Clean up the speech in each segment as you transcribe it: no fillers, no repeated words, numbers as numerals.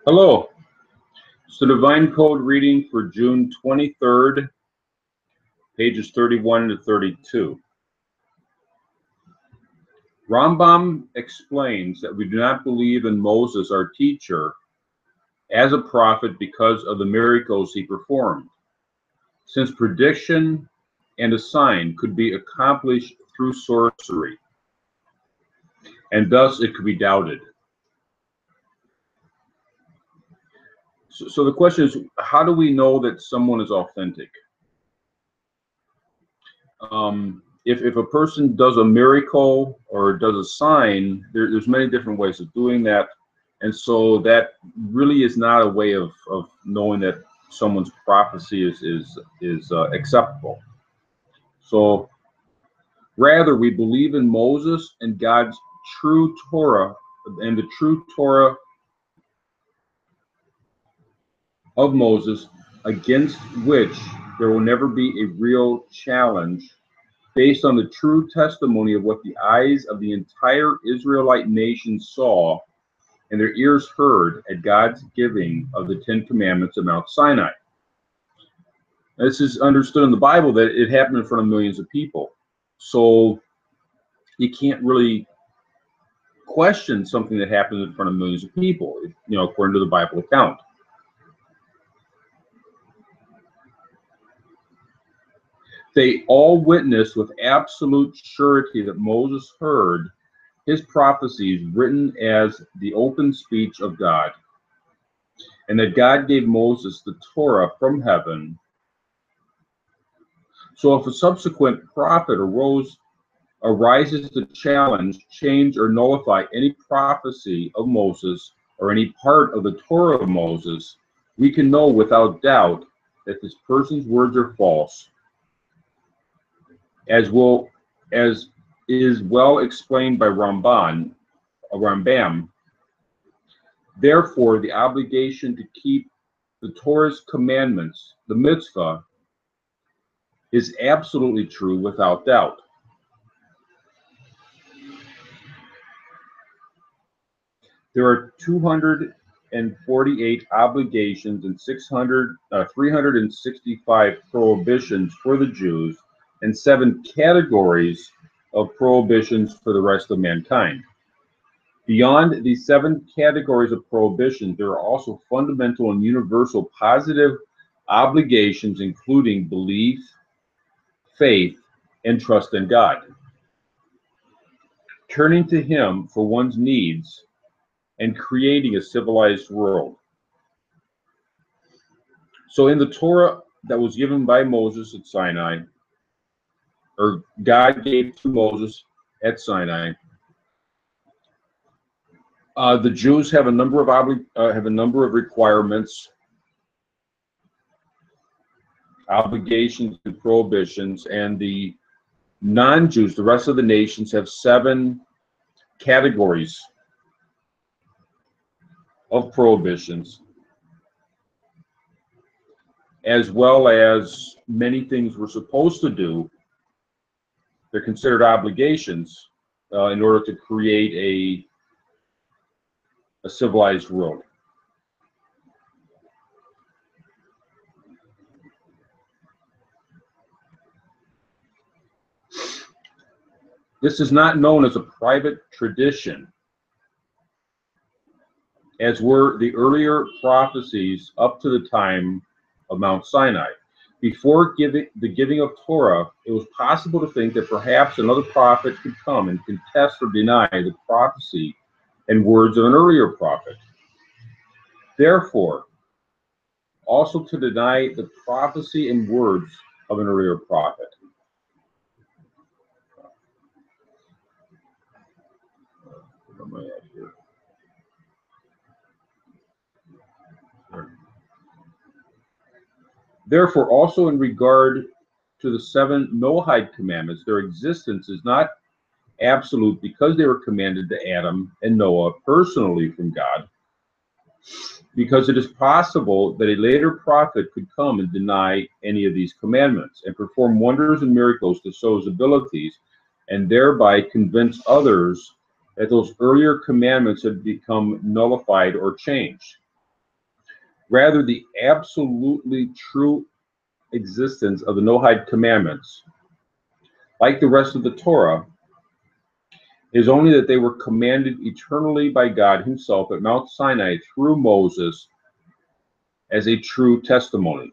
Hello. So Divine Code reading for June 23rd, pages 31 to 32. Rambam explains that we do not believe in Moses, our teacher, as a prophet because of the miracles he performed, since prediction and a sign could be accomplished through sorcery, and thus it could be doubted. So the question is, how do we know that someone is authentic? If a person does a miracle or does a sign, there's many different ways of doing that, and so that really is not a way of knowing that someone's prophecy is acceptable. So rather, we believe in Moses and God's true Torah and the true Torah of Moses, against which there will never be a real challenge, based on the true testimony of what the eyes of the entire Israelite nation saw and their ears heard at God's giving of the Ten Commandments at Mount Sinai. This is understood in the Bible that it happened in front of millions of people. So you can't really question something that happened in front of millions of people, according to the Bible account. They all witnessed with absolute surety that Moses heard his prophecies written as the open speech of God, and that God gave Moses the Torah from heaven. So if a subsequent prophet arises to challenge, change, or nullify any prophecy of Moses or any part of the Torah of Moses, we can know without doubt that this person's words are false, as is well explained by Rambam. Therefore, the obligation to keep the Torah's commandments, the mitzvah, is absolutely true without doubt. There are 248 obligations and 365 prohibitions for the Jews, and 7 categories of prohibitions for the rest of mankind. Beyond these 7 categories of prohibitions, there are also fundamental and universal positive obligations, including belief, faith, and trust in God, turning to Him for one's needs, and creating a civilized world. So in the Torah that was given by Moses at Sinai, or God gave to Moses at Sinai, the Jews have a number of requirements, obligations, and prohibitions, and the non-Jews, the rest of the nations, have 7 categories of prohibitions, as well as many things we're supposed to do. They're considered obligations in order to create a civilized world. This is not known as a private tradition, as were the earlier prophecies up to the time of Mount Sinai. Before the giving of Torah, it was possible to think that perhaps another prophet could come and contest or deny the prophecy and words of an earlier prophet. Therefore, also to deny the prophecy and words of an earlier prophet. What am I at here? Therefore, also in regard to the 7 Noahide commandments, their existence is not absolute because they were commanded to Adam and Noah personally from God, because it is possible that a later prophet could come and deny any of these commandments and perform wonders and miracles to show his abilities, and thereby convince others that those earlier commandments had become nullified or changed. Rather, the absolutely true existence of the Noahide commandments, like the rest of the Torah, is only that they were commanded eternally by God himself at Mount Sinai through Moses as a true testimony.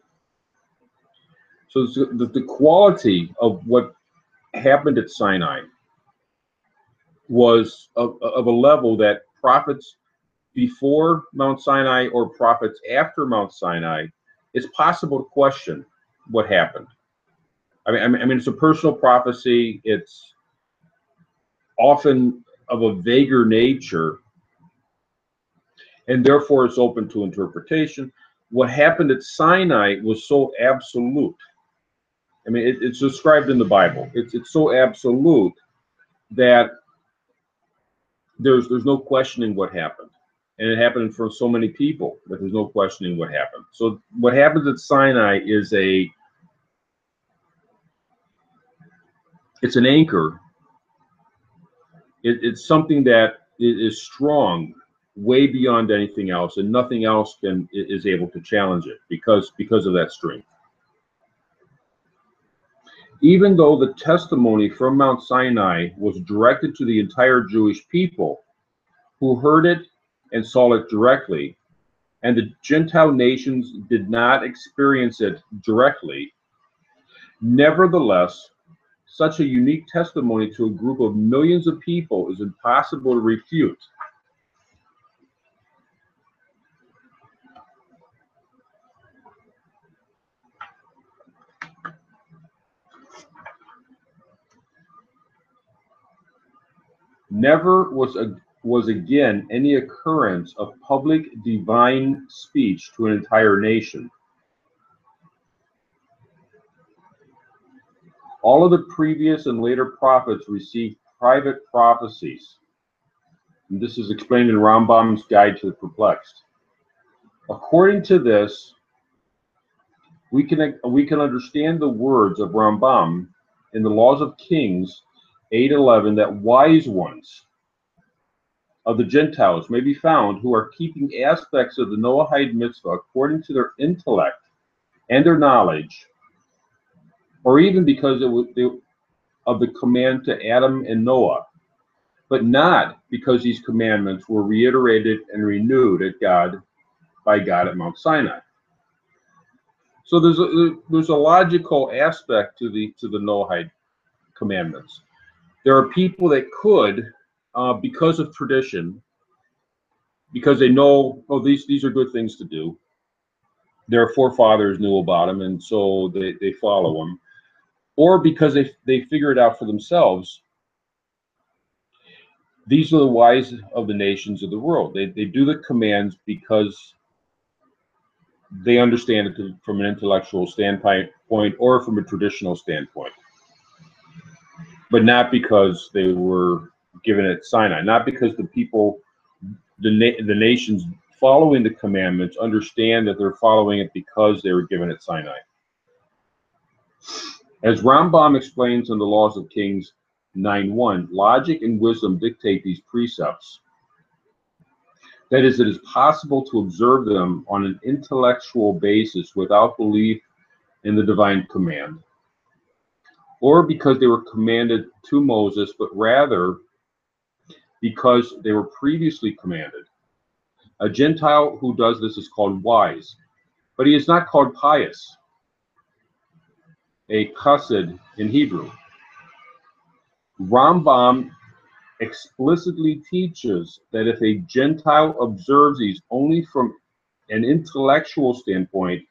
So the quality of what happened at Sinai was of a level that prophets before Mount Sinai or prophets after Mount Sinai, it's possible to question what happened. I mean, it's a personal prophecy. It's often of a vaguer nature, and therefore it's open to interpretation. What happened at Sinai was so absolute. I mean, it's described in the Bible. It's so absolute that there's no questioning what happened, and it happened for so many people that there's no questioning what happened. So what happens at Sinai is it's an anchor. It's something that is strong, way beyond anything else, and nothing else is able to challenge it because of that strength. Even though the testimony from Mount Sinai was directed to the entire Jewish people who heard it and saw it directly, and the Gentile nations did not experience it directly, nevertheless, such a unique testimony to a group of millions of people is impossible to refute. Never was again any occurrence of public divine speech to an entire nation. All of the previous and later prophets received private prophecies. And this is explained in Rambam's Guide to the Perplexed. According to this, we can understand the words of Rambam in the Laws of Kings 8:11 that wise ones of the Gentiles may be found who are keeping aspects of the Noahide mitzvah according to their intellect and their knowledge, or even because of the command to Adam and Noah, but not because these commandments were reiterated and renewed by God at Mount Sinai. So there's a logical aspect to the Noahide commandments. There are people that could, because of tradition, because they know, oh, these are good things to do. Their forefathers knew about them, and so they follow them, or because they figure it out for themselves. These are the wise of the nations of the world. They do the commands because they understand it from an intellectual standpoint or from a traditional standpoint, but not because they were given at Sinai, not because the people, the nations following the commandments understand that they're following it because they were given at Sinai. As Rambam explains in the Laws of Kings 9:1, logic and wisdom dictate these precepts. That is, it is possible to observe them on an intellectual basis without belief in the divine command, or because they were commanded to Moses, but rather because they were previously commanded. A Gentile who does this is called wise, but he is not called pious, a chassid in Hebrew. Rambam explicitly teaches that if a Gentile observes these only from an intellectual standpoint,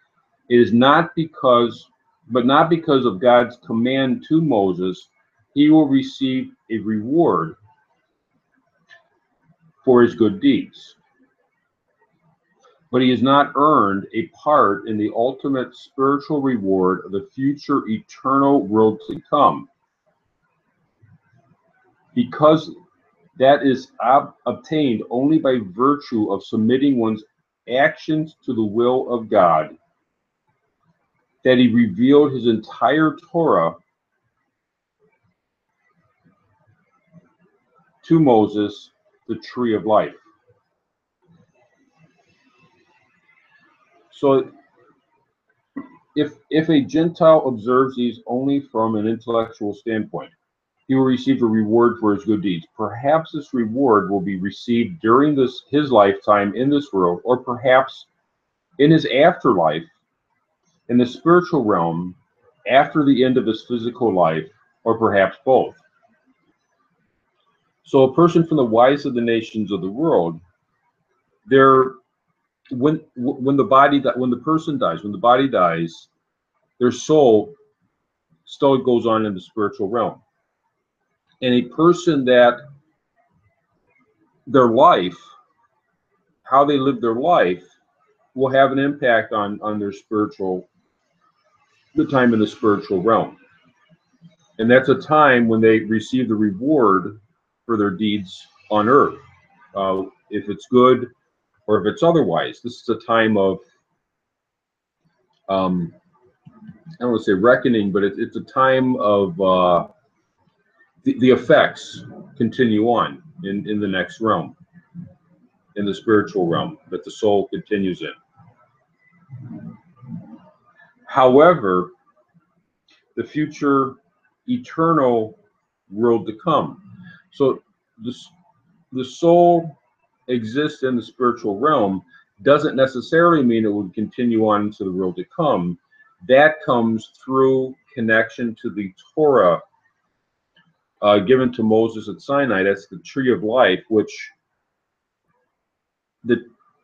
it is not because of God's command to Moses, he will receive a reward for his good deeds. But he has not earned a part in the ultimate spiritual reward of the future eternal world to come, because that is obtained only by virtue of submitting one's actions to the will of God, that he revealed his entire Torah to Moses, the tree of life. So if a Gentile observes these only from an intellectual standpoint, he will receive a reward for his good deeds. Perhaps this reward will be received during his lifetime in this world, or perhaps in his afterlife, in the spiritual realm, after the end of his physical life, or perhaps both. So a person from the wise of the nations of the world, when the person dies, when the body dies, their soul still goes on in the spiritual realm. And a person that their life, how they live their life, will have an impact on their the time in the spiritual realm. And that's a time when they receive the reward for their deeds on earth. If it's good or if it's otherwise, this is a time of, I don't want to say reckoning, but it's a time of the effects continue on in the next realm, in the spiritual realm that the soul continues in. However, the future eternal world to come. So the soul exists in the spiritual realm doesn't necessarily mean it would continue on into the world to come. That comes through connection to the Torah given to Moses at Sinai. That's the tree of life, which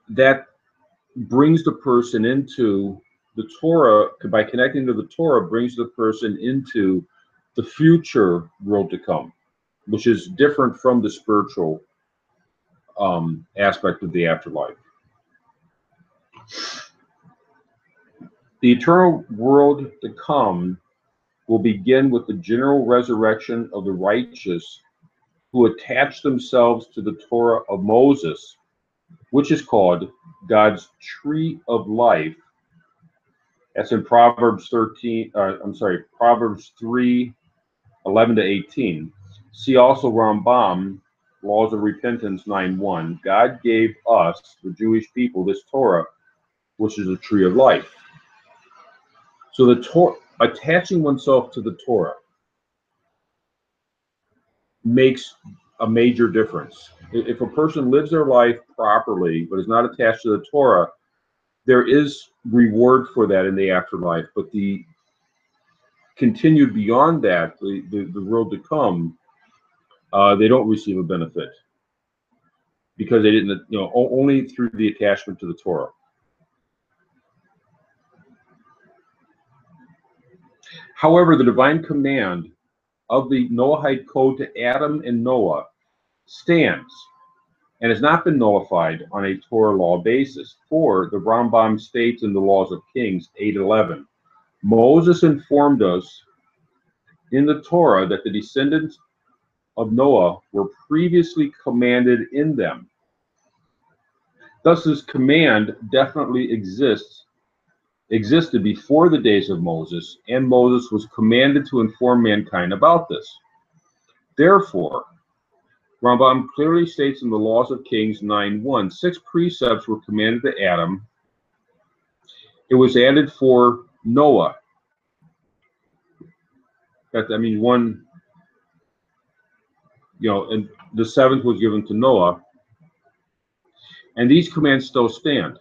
that brings the person into the Torah. By connecting to the Torah, brings the person into the future world to come, which is different from the spiritual aspect of the afterlife. The eternal world to come will begin with the general resurrection of the righteous who attach themselves to the Torah of Moses, which is called God's tree of life. That's in Proverbs 3:11-18. See also Rambam, Laws of Repentance 9:1. God gave us, the Jewish people, this Torah, which is a tree of life. So the Torah, attaching oneself to the Torah, makes a major difference. If a person lives their life properly but is not attached to the Torah, there is reward for that in the afterlife. But the continued beyond that, the world to come, they don't receive a benefit because they didn't, only through the attachment to the Torah. However, the divine command of the Noahide code to Adam and Noah stands and has not been nullified on a Torah law basis. For the Rambam states in the Laws of Kings 8:11, Moses informed us in the Torah that the descendants of Noah were previously commanded in them. Thus, this command definitely existed before the days of Moses, and Moses was commanded to inform mankind about this. Therefore, Rambam clearly states in the Laws of Kings 9:1, 6 precepts were commanded to Adam. It was added for Noah. One, and the 7th was given to Noah. And these commands still stand.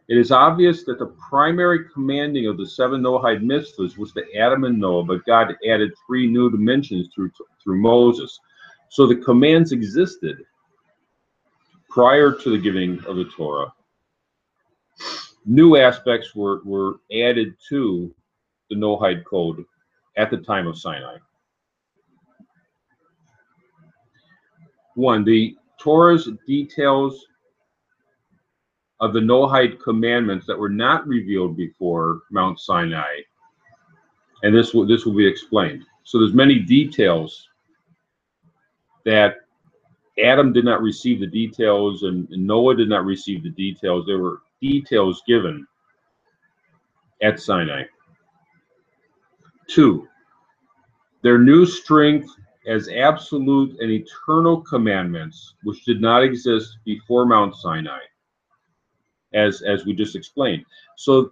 It is obvious that the primary commanding of the 7 Noahide mitzvahs was to Adam and Noah, but God added 3 new dimensions through Moses. So the commands existed prior to the giving of the Torah. New aspects were added to the Noahide code at the time of Sinai. 1. The Torah's details of the Noahide commandments that were not revealed before Mount Sinai, and this will be explained. So there's many details that Adam did not receive the details, and Noah did not receive the details. There were details given at Sinai. 2. Their new strength as absolute and eternal commandments, which did not exist before Mount Sinai. as we just explained. So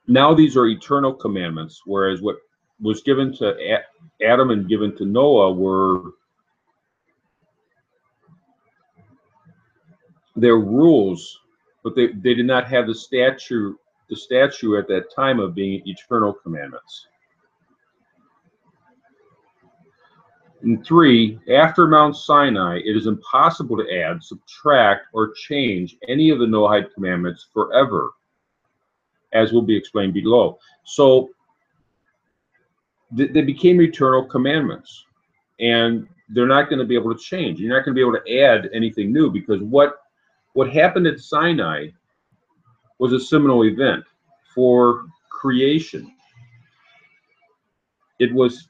now these are eternal commandments, whereas what was given to Adam and given to Noah were their rules, but they did not have the statute at that time of being eternal commandments. And 3, after Mount Sinai, it is impossible to add, subtract, or change any of the Noahide commandments forever, as will be explained below. So they became eternal commandments, and they're not going to be able to change. You're not going to be able to add anything new, because what happened at Sinai was a seminal event for creation. It was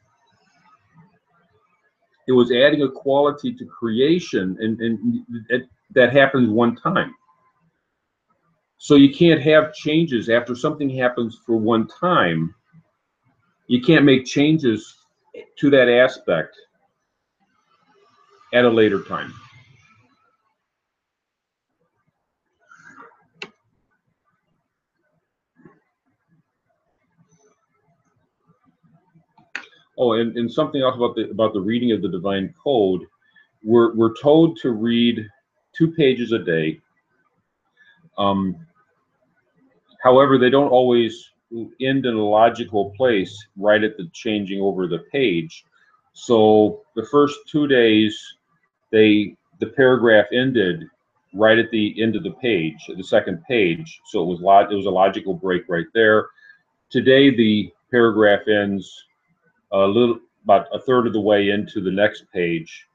adding a quality to creation, and that happens one time. So you can't have changes after something happens for one time. You can't make changes to that aspect at a later time. Oh, and something else about the reading of the divine code. We're told to read 2 pages a day. However, they don't always end in a logical place right at the changing over the page. So the first 2 days, the paragraph ended right at the end of the page, the second page. So it was a logical break right there. Today, the paragraph ends about a third of the way into the next page,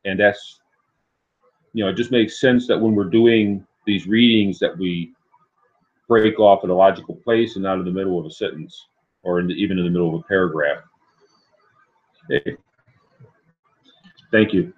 and that's, it just makes sense that when we're doing these readings that we break off at a logical place and not in the middle of a sentence, or even in the middle of a paragraph. Okay. Thank you.